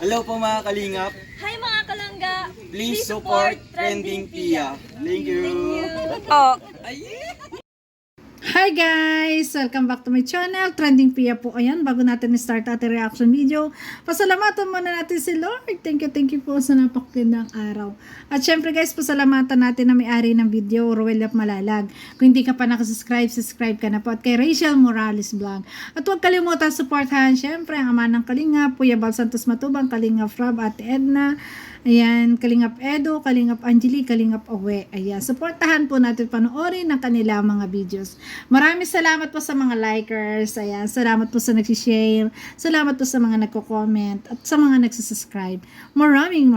Hello po mga kalingap. Hi mga kalangga! Please support Trending Pia. Thank you. Oh. Hi guys! Welcome back to my channel. Trending Pia po. Ayan, bago natin start ating reaction video, pasalamatan muna natin si Lord. Thank you po sa napakagandang araw. At syempre guys, pasalamatan natin na may-ari ng video, Ruel Malalag. Kung hindi ka pa nakasubscribe, subscribe ka na po. At kay Rachel Morales Vlog. At huwag kalimutan supportahan syempre ang ama ng Kalingap, Kuya Bal Santos Matubang, Kalingap Rob, Ate Edna, ayan, Kalingap Edo, Kalingap Angeli, Kalingap Awe. Ayan, supportahan po natin panoorin ang kanila mga videos. Maraming salamat po sa mga likers. Ayan, salamat po sa nagsishare. Salamat po sa mga nagko-comment at sa mga nagsusubscribe. Maraming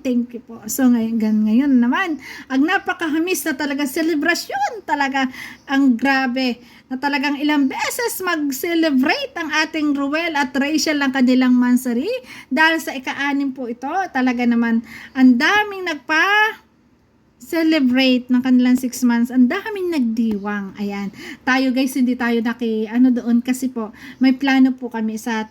thank you po. So ngayon naman, ang napakahamis na talaga selebrasyon, talaga ang grabe na talagang ilang beses mag-celebrate ang ating Ruel at Rachel ang kanilang mansari dahil sa ika-6 po ito. Talaga naman ang daming celebrate ng kanilang 6 months. Ang daming nagdiwang. Ayan. Tayo guys, hindi tayo doon kasi po, may plano po kami sa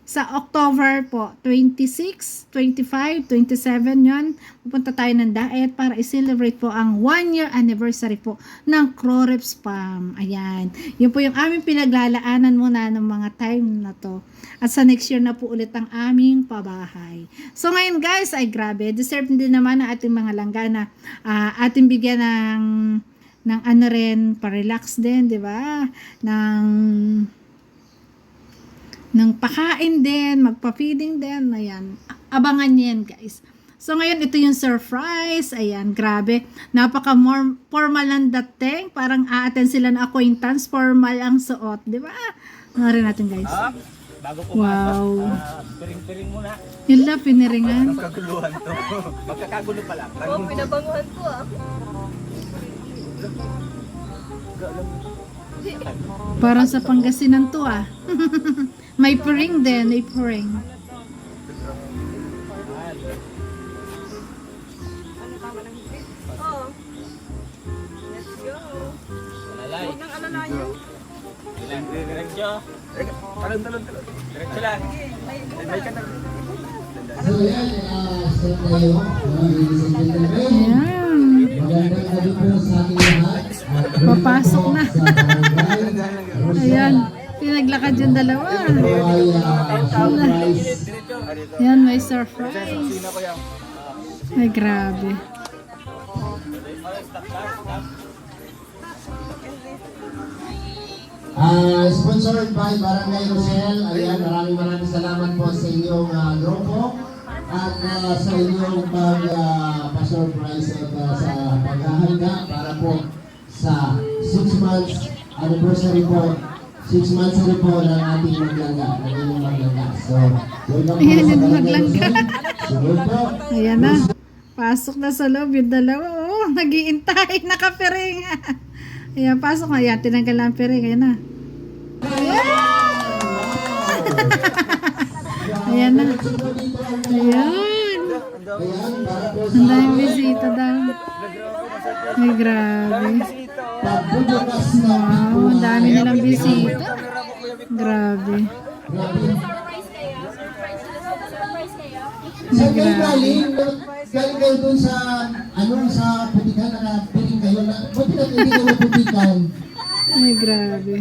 sa October po, 26, 25, 27 yun. Pupunta tayo ng Daet para i-celebrate po ang 1-year anniversary po ng Crorep Spam. Ayan. Yun po yung aming pinaglalaanan muna ng mga time na to. At sa next year na po ulit ang aming pabahay. So ngayon guys, ay grabe. Deserve din naman ang ating mga langga na ating bigyan ng ano rin, pa-relax din, di ba? Ng pakain din, magpa-feeding din, ayan. Abangan yan, guys. So, ngayon, ito yung surprise. Ayan, grabe. Napaka-more formal ng dating. Parang a-attend sila ng acquaintance. Formal ang suot, di ba? Ngayon natin, guys. Bago po Wow. piring-piring muna. Yun lang, piniringan. Ang kaguluhan to. Magkakagulo pala. Oh, pinabanguhan ko Parang sa Pangasinan to May piring din, may piring. Oh. Let's go. Alalay. Huwag nang alalayo. Diretso. Talon. Diretso lang. May ka na. So yan, step tayo, ladies and gentlemen. Ayan. Magandang gabi po sa ating lahat. Papasok na. Sa barangay, Ayan. Pinaglakad yung dalawa. ito ay surprise. Yan, may surprise. Sino ko yan? Ay, grabe. Sponsored by Barangay Rosel. Ayan, maraming salamat po sa inyong grupo at sa inyong pa-surprise at sa paghahanda para po sa 6 months anniversary po. 6 months na po ng ating maglangga, ng inyong maglangga. So, welcome po Ayan, sa yung Barangay maglangga. Rosel. Sunod po. Ayan na. Pasok na sa loob yung dalawa. Oh, nag-iintay. Nakapiring. Ayan, pasok na. Ayan, tinanggal na ang piring. Ayan na. Ayan. Ayan na. Ayan. Ayan, para po Ang sa daming bisita daw. Ay, grabe. pagbubukas ng Wow, ang dami nilang bisita. Grabe. Grabe. Surprise kayo? Saan kayo galing? Galing kayo dun sa, sa putikan, nakapiling kayo na, buti na hindi kayo putikan. Ay, grabe.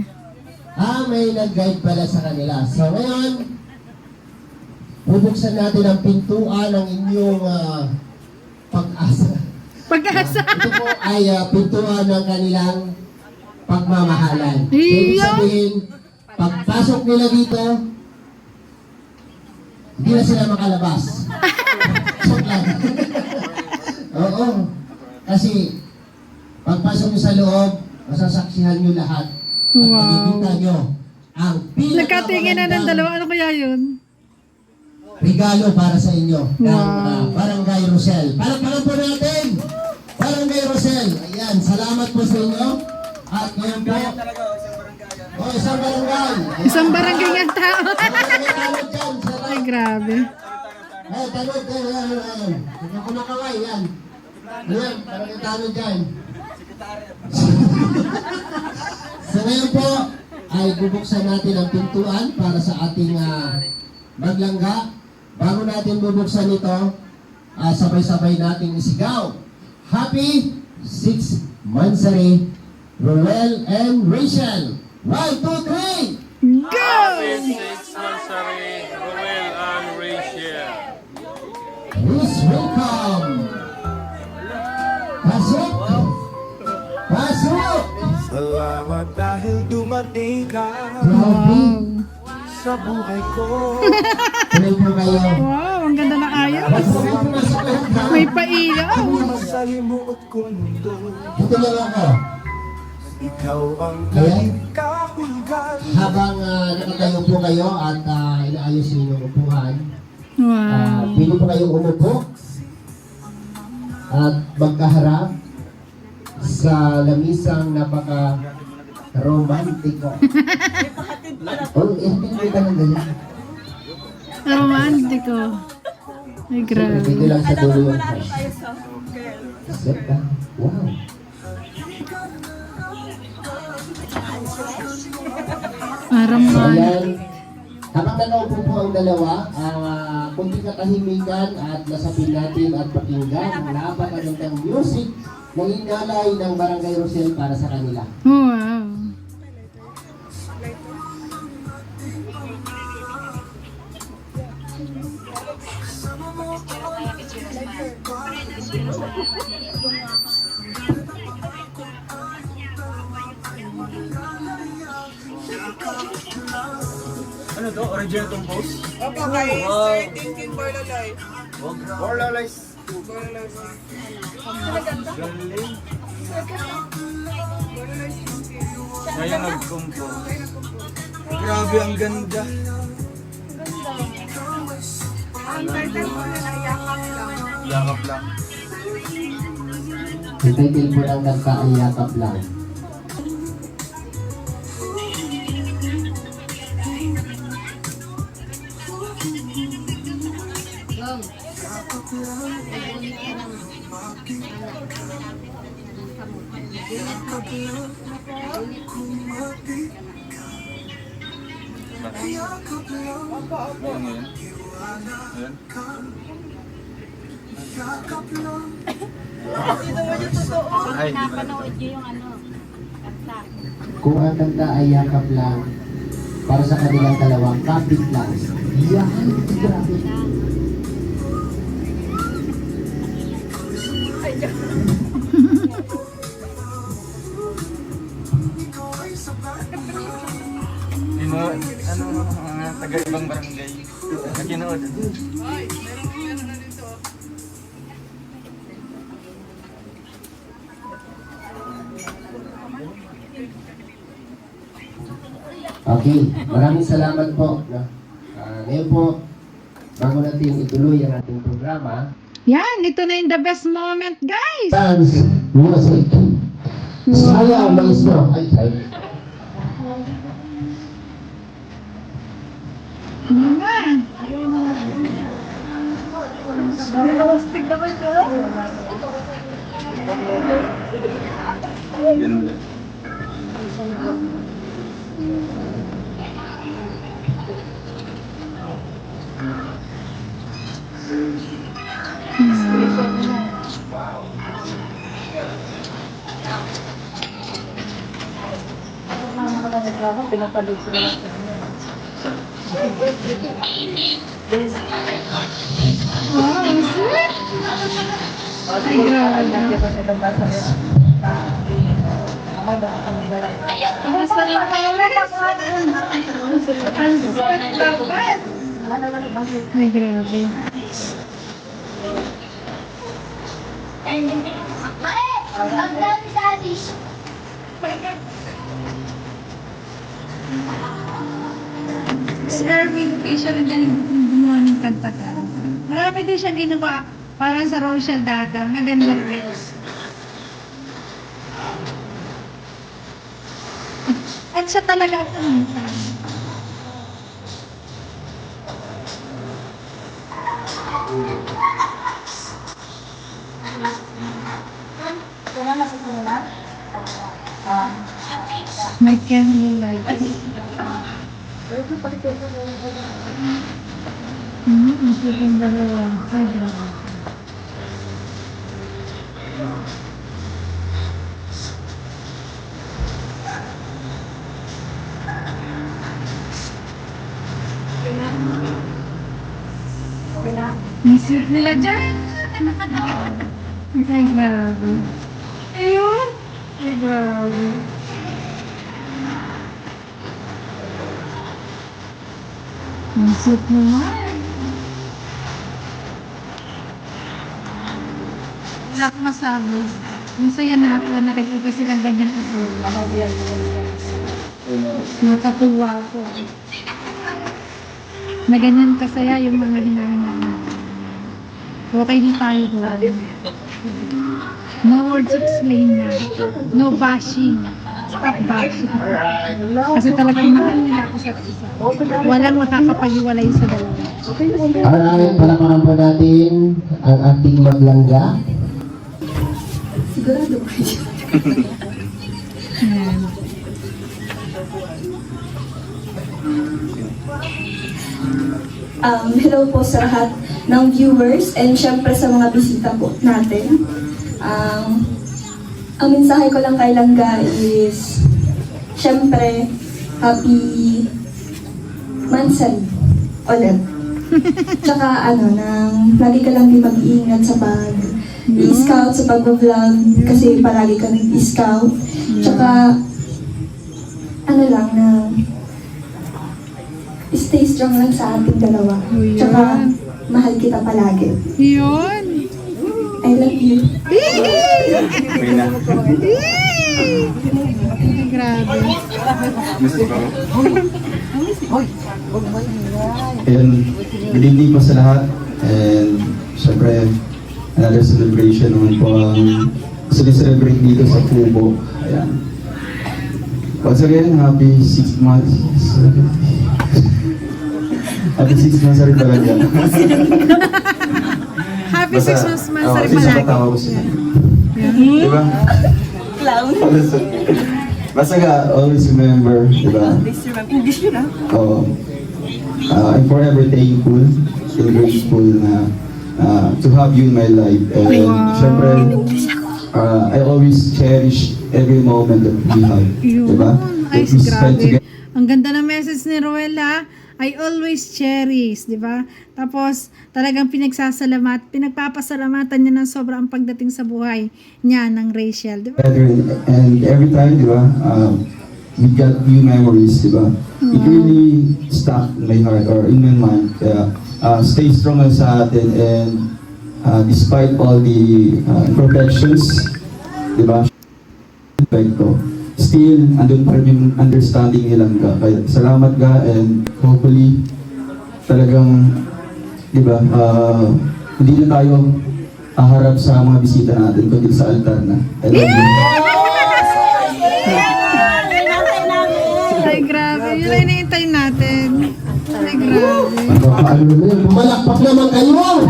May nag-guide pala sa kanila. So ngayon, bubuksan natin ang pintuan ng inyong pag-asa. Pag-asa. Ito po ay pintuan ng kanilang pagmamahalan. So, ibig Iyo! sabihin, pagpasok nila dito, hindi na sila makalabas. Pasok lang. Oo. Kasi, pagpasok nyo sa loob, masasaksihan nyo lahat. At Wow. makikita nyo ang Nagkatingin na ng dalawa. Ano kaya yun? regalo para sa inyo ng Wow. Barangay Rosel. Palakpakan po natin! Barangay Rosel. Ayan, salamat po sa inyo. At ngayon po, Talaga, isang barangay. isang barangay. Ayan. Isang barangay ng tao. Barangay tanod dyan. Ay, grabe. Ay, tanod dyan. Ayan. Hindi ko nakaway. Yan. Ayan, barangay tanod dyan. So ngayon po, ay bubuksan natin ang pintuan para sa ating maglangga. Bago natin bubuksan ito, sabay-sabay nating isigaw. Happy 6th Mansari, Roel and Rachel. 1, 2, 3! Go! Six Mansari, Roel and Rachel. Please welcome. Pasok! Pasok! Salamat dahil dumating ka Grabe. sa buhay ko. Tuloy po kayo. Wow, ang ganda ng ayos. Pasok po na sa loob. May pailaw. Masalimuot ko mundo. Ito lang ako. Ikaw ang Ayan. laging kahulugan. Habang nakatayo po kayo at inaayos niyo yung upuan, Wow. pili po kayong umupo at magkaharap sa lamisang napaka-romantiko. Oh, ihatid mo ka ng ganyan. Romantiko. Ay, grabe. Dito lang sa dulo yung Tayo house. sa girl. Set ka. Wow. Parang So, man. ayan. Habang nanaupo po ang dalawa, kunting katahimikan at nasapin natin at pakinggan ang napakagandang music na inalay ng Barangay Rosel para sa kanila. Wow. Ano to? Original compose? Opo, kay Sir Thinking for the Life. Or lalays? Galing. Kaya nag-compose. Grabe, ang ganda. Ang title po yun ay Yakap Lang. Yakap lang. Yung title po ng nagkaayakap lang. Ano ngayon? Ayan. Ay, di ba? Kung ang kanta ay yakap lang, para sa kanilang dalawang kapit lang. Yan, grabe. Sino, ano, mga taga-ibang barangay na kinood. Okay, maraming salamat po. Ngayon po, bago natin ituloy ang ating programa, Yan, ito na yung the best moment, guys. dance music. Saya ang maestro. Ay, ay. Yan. Yan ulit. Wow, sweet. Ay, grabe. Ang sarap dapat. Ay, grabe. Si Erwin, siya rin din gumawa ng kanta ka. Marami din siya ginawa para sa Rochelle Daga. Maganda rin. At siya talaga ang may candlelight. Ang sweet ng dalawa. Ay, grabe. Ang sweet nila dyan. Ay, grabe. Ayun. Ay, grabe. Ang sweet naman. Wala akong masabi. Masaya na ako na nakikita silang ganyan ako. Nakatuwa ako. Na ganyan kasaya yung mga hinahanap natin. Okay na tayo doon. No words to explain na. No bashing. Stop bashing. Kasi talagang mahal nila ako sa isa. Walang makakapag-iwalay sa dalawa. Alright, palakpakan po natin ang ating maglangga. Ayan. Hello po sa lahat ng viewers and syempre sa mga bisita po natin. Ang mensahe ko lang kay Langga is syempre happy Mansari ulit. Tsaka nang lagi ka lang din mag-iingat sa pag-i-scout, sa pag-vlog kasi palagi ka nag-i-scout. Tsaka stay strong lang sa ating dalawa. Tsaka, mahal kita palagi. Yun. I love you. Okay na. Grabe. And good evening po sa lahat. And syempre, another celebration naman po ang celebrate dito sa Kubo. Ayan. Once again, happy 6 months. Happy 6 months rin talaga. Happy 6 months man sa rin Six palagi. matapos. Diba? Clown. Basta ka, always remember, diba? English yun I'm forever thankful and grateful na to have you in my life. And syempre, I always cherish every moment that we have. Diba? Ay, That we spend grabe. together. Ang ganda ng message ni Ruela. I always cherish, di ba? Tapos, talagang pinagpapasalamatan niya ng sobrang pagdating sa buhay niya ng Rachel, di ba? And every time, di ba, we got new memories, di ba? It really stuck in my heart or in my mind. Kaya, stay strong lang sa atin and despite all the imperfections, di ba? Ko. Still, andun pa rin yung understanding nilang ka. Kaya salamat ka and hopefully talagang, di ba, hindi na tayo haharap sa mga bisita natin kundi sa altar na. I love you. Ay, grabe. Yun ang iniintay natin. Ay, grabe. Malakpak naman kayo!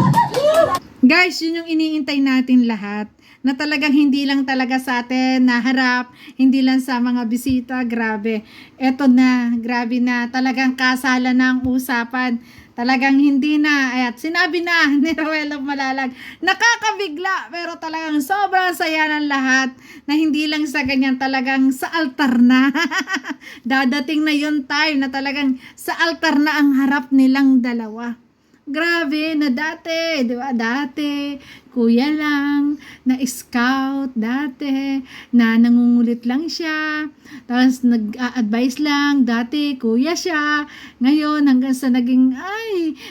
Guys, yun yung iniintay natin lahat. Na talagang hindi lang talaga sa atin naharap, hindi lang sa mga bisita, grabe. Eto na, grabe na, talagang kasala na ang usapan. Talagang hindi na, at sinabi na ni Ruel Malalag, nakakabigla, pero talagang sobrang saya ng lahat, na hindi lang sa ganyan, talagang sa altar na. Dadating na yun time na talagang sa altar na ang harap nilang dalawa. Grabe, na dati, di ba? Dati, kuya lang, na scout, dati, na nangungulit lang siya, tapos nag-a-advise lang, dati, kuya siya, ngayon, hanggang sa naging,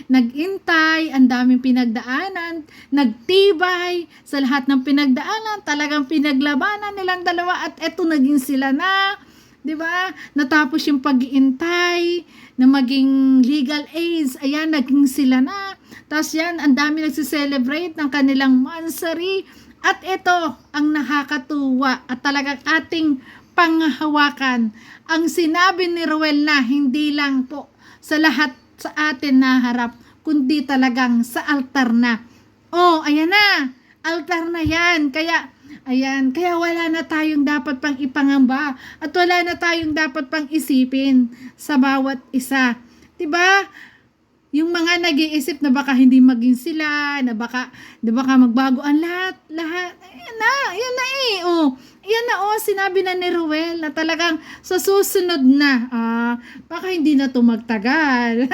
nag-intay, ang daming pinagdaanan, nagtibay, sa lahat ng pinagdaanan, talagang pinaglabanan nilang dalawa, at eto, naging sila na, di ba? Natapos yung pag-iintay, na maging legal age, ayan, naging sila na. Tapos yan, ang dami nagsiselebrate ng kanilang mansari. At ito, ang nakakatuwa at talagang ating panghahawakan. Ang sinabi ni Ruel na hindi lang po sa lahat sa atin na harap, kundi talagang sa altar na. Oh, ayan na, altar na yan. Ayan, kaya wala na tayong dapat pang ipangamba at wala na tayong dapat pang isipin sa bawat isa. 'Di ba? yung mga nag-iisip na baka hindi maging sila, na baka magbago ang lahat. Ayan na eh. Oh, yan na sinabi na ni Ruel na talagang sa susunod na, baka hindi na to magtagal.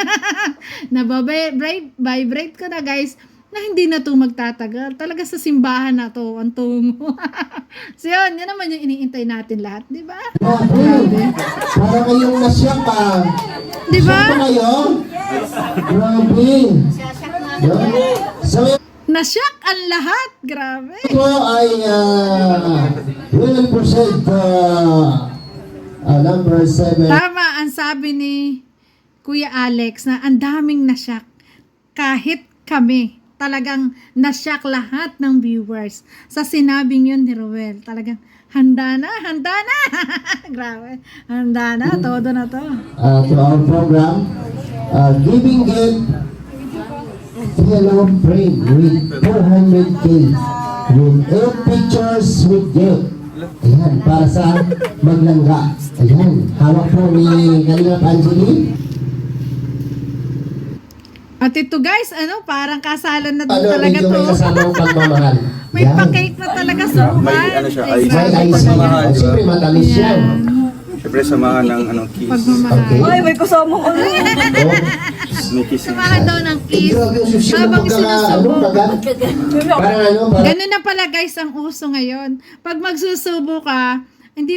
Vibrate ko na guys, na hindi na to magtatagal. Talaga sa simbahan na to, ang tungo. So yun naman yung iniintay natin lahat, di ba? Grabe. Para kayong nasyak pa. Di ba? Syak pa kayo? Grabe. So, Nasyak ang lahat, grabe. ito ay 12% number 7. Tama ang sabi ni Kuya Alex na ang daming nasyak. Kahit kami, talagang nasyak lahat ng viewers. Sa sinabing yun ni Ruel, talagang handa na. Grabe, handa na, todo na to. To our program, Giving Gift Hello Frame with 400K with 8 pictures with gift. Ayan, para sa maglangga. Ayan, hawak po ni Kalingap Angeli. At ito guys, parang kasalan na to Ano, talaga medyo to. may kasamang pagmamahal. May Yan. pa-cake na talaga sa May buhay. ano siya, Ay, ice. grabe May talaga. IC. Siyempre, matamis yan. Siyempre, samahan ng kiss. Pagmamahal. Okay. Ay, may kasamang ano. Oh. May kiss. Samahan daw ng kiss. Grabe yung sushi na Habang pagkaka, isinusubo. parang parang Ganun na pala guys ang uso ngayon. Pag magsusubo ka, hindi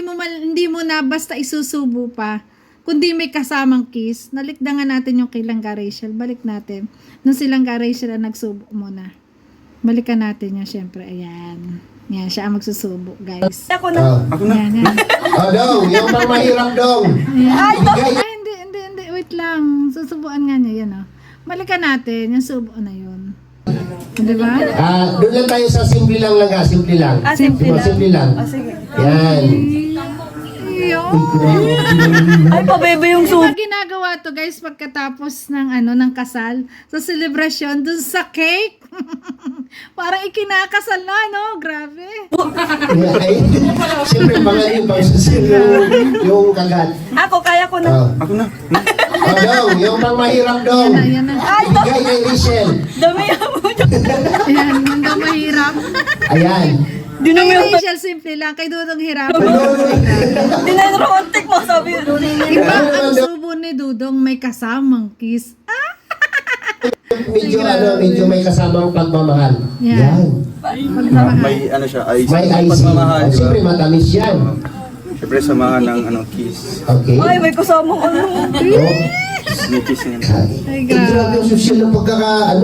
mo na basta isusubo pa. Kundi may kasamang kiss. Nalikdangan natin yung kay Langga Rachel. Balik natin. Nung si Langga Rachel ang nagsubo muna. Balikan natin yan syempre. Ayan. Yan, siya ang magsusubo guys. Ako na. Ako na. Yan, yan. Dong, yung pang mahirap dong. Ay, Ibigay. hindi. Wait lang. Susubuan nga niya. Yan, Balikan natin. Yung subo na yun. Diba? Doon lang tayo sa simple lang lang, simple lang. Simple lang. Simple lang. Sige. Yan. Ay, pabebe yung Diba ginagawa to guys pagkatapos ng kasal sa celebration dun sa cake? Parang ikinakasal na, no? Grabe. Ay, siyempre, mga yung pagsasil yung kagat. Ako, kaya ko na. Ako na. Dong, yung pang mahirap dong. Yan na. Ibigay kay Rachel. Dami mo. Ayan, hindi mahirap. Ayan. Di na Kay yung Rachel, simple lang. Kay Dudong hirap. di na yung romantic mo, sabi. Iba ang subo ni Dudong may kasamang kiss. Medyo may kasamang pagmamahal. Yan. Yan. Pagmamahal. May ano siya, ice. May IC. Pagmamahal, di ba? Siyempre, matamis yan. Siyempre, samahan ng kiss. Okay. Ay, may kasamang ano. May kiss yan. Ay, Grabe grabe. yung social ng kagat.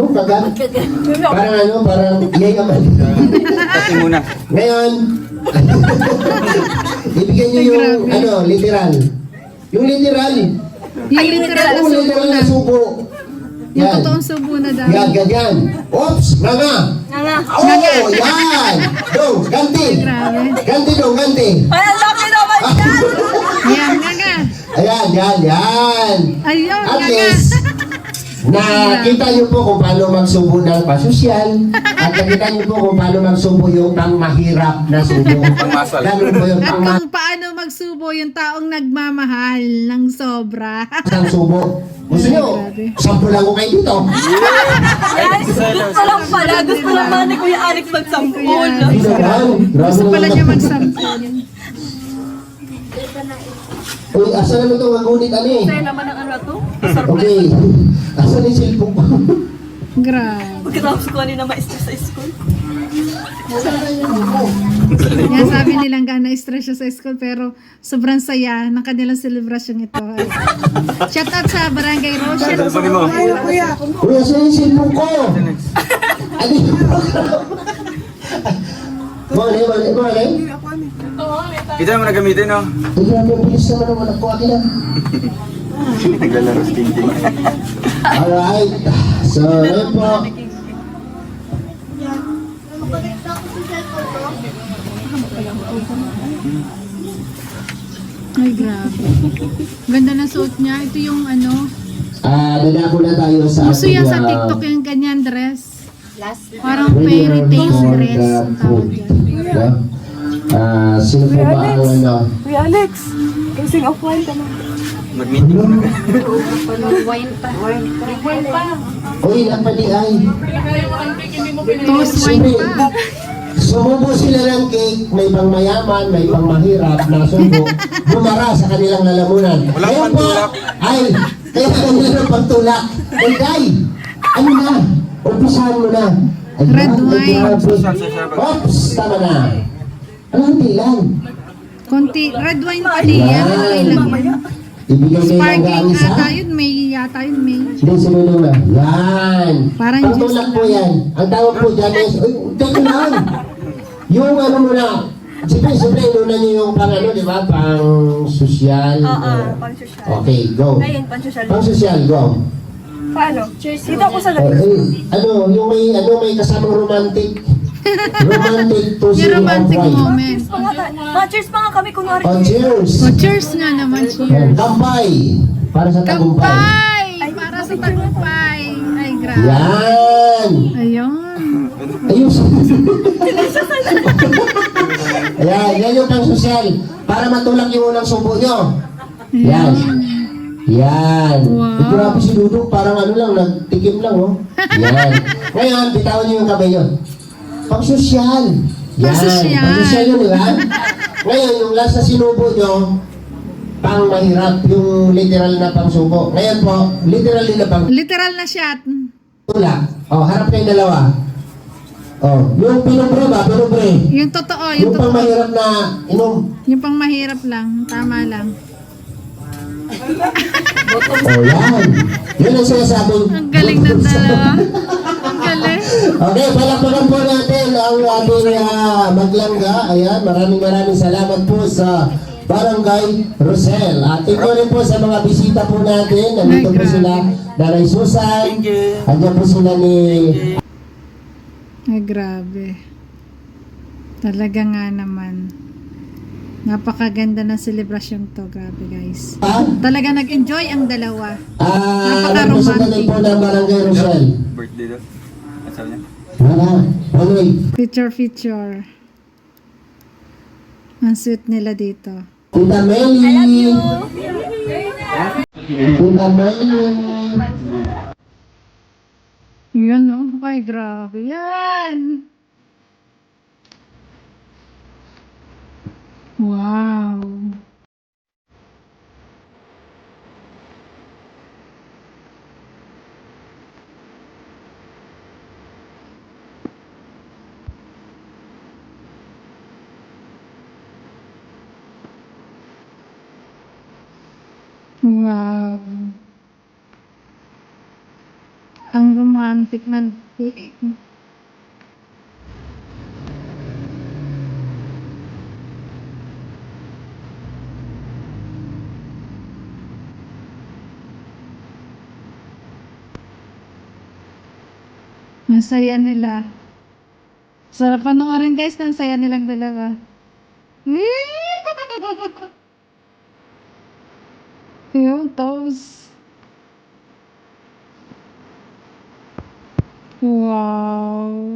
Parang yayaman. Kasi muna. Ngayon, ibigay niyo yung literal. Yung literal. Yung literal na Yung subo literal na. na subo. Yung Yan. totoong subo na daw. Yan, ganyan. Oops, nga. Oh, yan. Dong, ganti. Grabe. Ganti dong, ganti. Ay, ang laki naman yan. Yan, nga. Ayan. Ayun, At nga. least, nakita niyo po kung paano magsubo ng pasosyal at nakita niyo po kung paano magsubo yung pang mahirap na subo. Pangmasal. Ganun po yung pang Kung paano magsubo yung taong nagmamahal ng sobra. masang subo. Gusto niyo, sample lang ko kayo dito. Ay, gusto lang pala. Gusto naman ni Kuya Alex magsampul. Hindi naman. Gusto Grabe pala naman. niya magsampol. Uy, asa naman ito magunit ani? Kaya naman ang ano to. Okay. Asa na yung cellphone ko? Grabe. Pagkatapos ko kanina ma-stress sa school. Yan sabi nilang gana stress siya sa school pero sobrang saya ng kanilang celebration ito. Shout out sa Barangay Rochelle. Sabi mo. Uy, asa na yung cellphone ko? Ano yung Mali. Ito naman na gamitin, no? Ay, grabe, bilis naman ang anak ko. Akin na. Naglalaro sa tingting. Alright. So, yun po. Ay, grabe. Ganda ng suot niya. Ito yung Dadako na tayo sa uso yan sa TikTok yung ganyan dress. Parang fairy tale dress. Ang tawag yan. Sino po ba ang Kuya Alex, kasing offline ka na. Mag-meeting muna ka. Uy, napadi ay. Toast wine pa. Sumubo sila ng cake, may pang mayaman, may pang mahirap na subo, bumara sa kanilang lalamunan. Walang Ngayon po, pantulak. ay, kaya kanila ng pagtulak. Day, ano na? Umpisahan mo na. Ay, Red ay, wine. grabe. Oops, tama na. Ano, hindi lang. Konti. Red wine pa din yan. Okay lang yan. Ibigay kayo ng Sparkling isa. ata yun. May yata yun. May. Hindi, sinunod na. Yan. Parang Pagtulak juice po yan. Ang tawag po dyan is, uy, teka lang. Yung ano mo na, siyempre, inuna niyo yung pang ano, di ba? Pang sosyal. Oo, pang-social. Okay, go. Ayun, pang-social. Pang sosyal, go. Paano? Dito ako sa Ano, yung may kasamang romantic. Romantic to Yung see romantic of moment. Pa nga ta- Ma-cheers pa nga kami kunwari. Oh, cheers. O, cheers nga naman. Cheers. Kampay. Para sa tagumpay. Kampay! Para sa tagumpay. Ay, grabe. Yan. Ayun. Ayun. Yan yung pang sosyal. Para matulak yung unang subo nyo. Yan. Yan. Wow. Eh, grabe si Dudong, parang ano lang, nagtikim lang, oh. Yan. Ngayon, bitawan niyo yung kamay nyo. Pang sosyal. Yan. Pang-sosyal. Pang sosyal yun, di ba? Ngayon, yung last na sinubo nyo, pang mahirap, yung literal na pang subo. Ngayon po, literal na pang Literal na shot. tulak. Oh, harap kayong dalawa. Oh, yung pinubre ba? Pinubre. Yung totoo. Yung Yung pang totoo. mahirap na inom. Yung pang mahirap lang. Tama lang. Oh, yan. Yun ang sinasabing. Ang galing ng dalawa. Ang galing. Okay, palakpakan po natin ang ating maglangga. Ayan, maraming salamat po sa Barangay Rosel. At ito rin po sa mga bisita po natin. Nandito po sila, Nanay Susan. Thank you. Andiyan po sila ni... Ay, grabe. Talaga nga naman. Napakaganda ng selebrasyon to. Grabe, guys. Talaga nag-enjoy ang dalawa. Representative po ng Barangay Rosel. Birthday daw. Ano sabi niya? Wala. Panoy. Picture. Ang sweet nila dito. Tita Meli. Tita Meli. Yan, oh. Ay, grabe. Yan. Wow. Wow. Ang romantic ng cake. Ang saya nila. Sarap panoorin guys, ang saya nilang dalawa. Yung toes. Wow.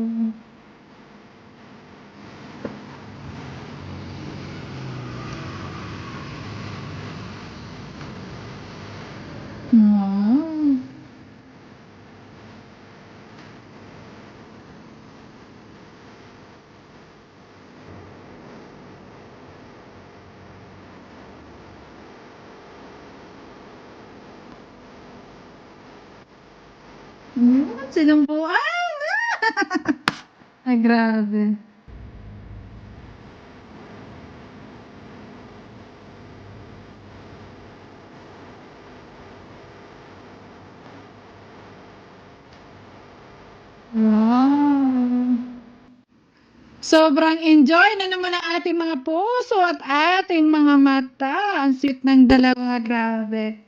Wow. Sinumpuan! Ay, grabe. Wow. Sobrang enjoy na naman ang ating mga puso at ating mga mata. Ang sweet ng dalawa, grabe.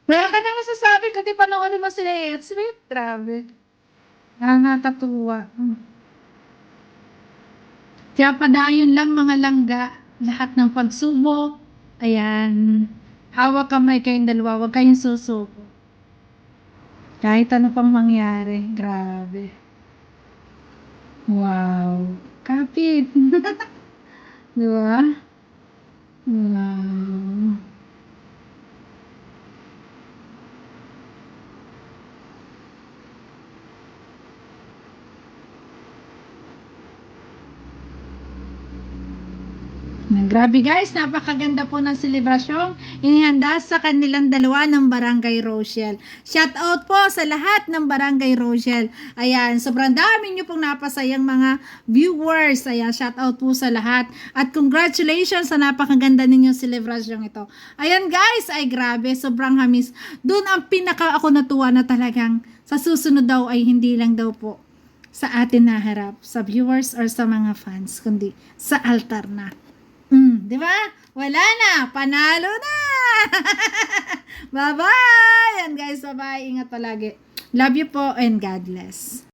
Wala ka na masasabi kasi panoorin mo sila eh. Sweet, grabe. Nakakatuwa. Kaya padayon lang mga langga. Lahat ng pagsubok. Ayan. Hawak kamay kayong dalawa. Huwag kayong susuko. Kahit ano pang mangyari. Grabe. Wow. Kapit. Diba? Wow. Grabe guys, napakaganda po ng selebrasyong inihanda sa kanilang dalawa ng Barangay Rochelle. Shout out po sa lahat ng Barangay Rochelle. Ayan, sobrang dami nyo pong napasayang mga viewers. Ayan, shout out po sa lahat. At congratulations sa napakaganda ninyong selebrasyong ito. Ayan guys, ay grabe, sobrang hamis. Doon ang pinaka ako natuwa na talagang sa susunod daw ay hindi lang daw po sa atin naharap, sa viewers or sa mga fans, kundi sa altar na. Di ba? Wala na. Panalo na. Bye-bye. And guys, bye-bye. Ingat palagi. Love you po and God bless.